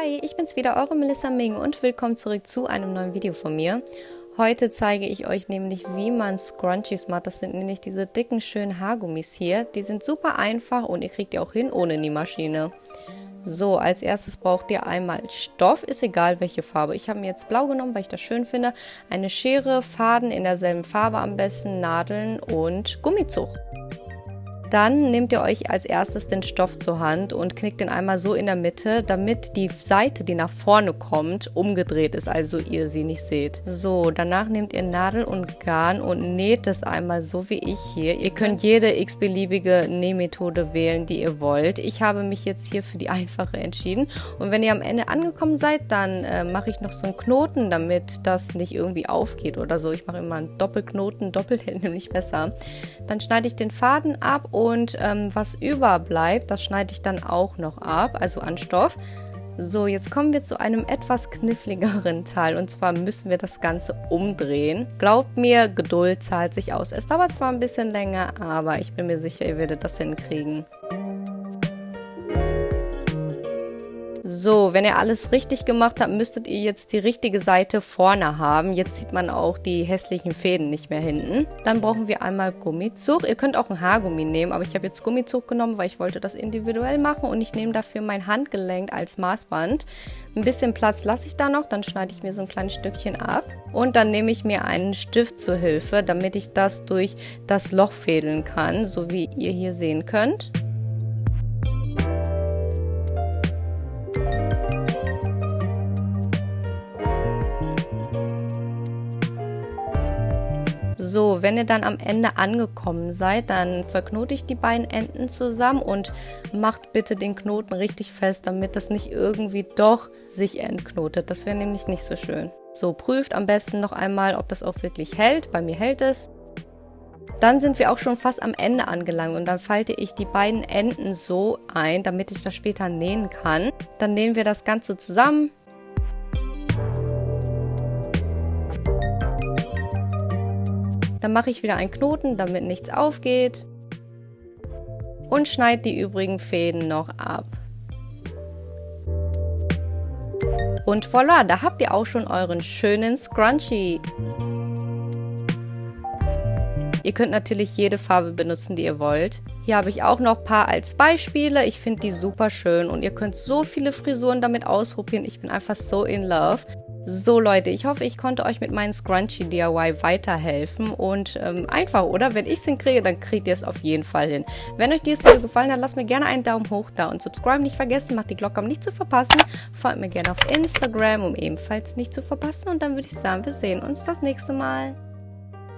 Hi, ich bin's wieder, eure Melissa Ming und willkommen zurück zu einem neuen Video von mir. Heute zeige ich euch nämlich, wie man Scrunchies macht. Das sind nämlich diese dicken, schönen Haargummis hier. Die sind super einfach und ihr kriegt die auch hin ohne Nähmaschine. So, als erstes braucht ihr einmal Stoff, ist egal welche Farbe. Ich habe mir jetzt blau genommen, weil ich das schön finde. Eine Schere, Faden in derselben Farbe am besten, Nadeln und Gummizug. Dann nehmt ihr euch als erstes den Stoff zur Hand und knickt den einmal so in der Mitte, damit die Seite, die nach vorne kommt, umgedreht ist, also ihr sie nicht seht. So, danach nehmt ihr Nadel und Garn und näht es einmal so wie ich hier. Ihr könnt jede x-beliebige Nähmethode wählen, die ihr wollt. Ich habe mich jetzt hier für die einfache entschieden. Und wenn ihr am Ende angekommen seid, dann mache ich noch so einen Knoten, damit das nicht irgendwie aufgeht oder so. Ich mache immer einen Doppelknoten, doppelt hält nämlich besser. Dann schneide ich den Faden ab. Und was überbleibt, das schneide ich dann auch noch ab, also an Stoff. So, jetzt kommen wir zu einem etwas kniffligeren Teil und zwar müssen wir das Ganze umdrehen. Glaubt mir, Geduld zahlt sich aus. Es dauert zwar ein bisschen länger, aber ich bin mir sicher, ihr werdet das hinkriegen. So, wenn ihr alles richtig gemacht habt, müsstet ihr jetzt die richtige Seite vorne haben. Jetzt sieht man auch die hässlichen Fäden nicht mehr hinten. Dann brauchen wir einmal Gummizug. Ihr könnt auch ein Haargummi nehmen, aber ich habe jetzt Gummizug genommen, weil ich wollte das individuell machen und ich nehme dafür mein Handgelenk als Maßband. Ein bisschen Platz lasse ich da noch, dann schneide ich mir so ein kleines Stückchen ab. Und dann nehme ich mir einen Stift zur Hilfe, damit ich das durch das Loch fädeln kann, so wie ihr hier sehen könnt. So, wenn ihr dann am Ende angekommen seid, dann verknote ich die beiden Enden zusammen und macht bitte den Knoten richtig fest, damit das nicht irgendwie doch sich entknotet. Das wäre nämlich nicht so schön. So, prüft am besten noch einmal, ob das auch wirklich hält. Bei mir hält es. Dann sind wir auch schon fast am Ende angelangt und dann falte ich die beiden Enden so ein, damit ich das später nähen kann. Dann nähen wir das Ganze zusammen. Dann mache ich wieder einen Knoten, damit nichts aufgeht und schneide die übrigen Fäden noch ab. Und voilà, da habt ihr auch schon euren schönen Scrunchie. Ihr könnt natürlich jede Farbe benutzen, die ihr wollt. Hier habe ich auch noch ein paar als Beispiele. Ich finde die super schön und ihr könnt so viele Frisuren damit ausprobieren. Ich bin einfach so in love. So Leute, ich hoffe, ich konnte euch mit meinem Scrunchie DIY weiterhelfen und einfach, oder? Wenn ich es hinkriege, dann kriegt ihr es auf jeden Fall hin. Wenn euch dieses Video gefallen hat, lasst mir gerne einen Daumen hoch da und subscribe nicht vergessen, macht die Glocke, um nicht zu verpassen. Folgt mir gerne auf Instagram, um ebenfalls nicht zu verpassen und dann würde ich sagen, wir sehen uns das nächste Mal.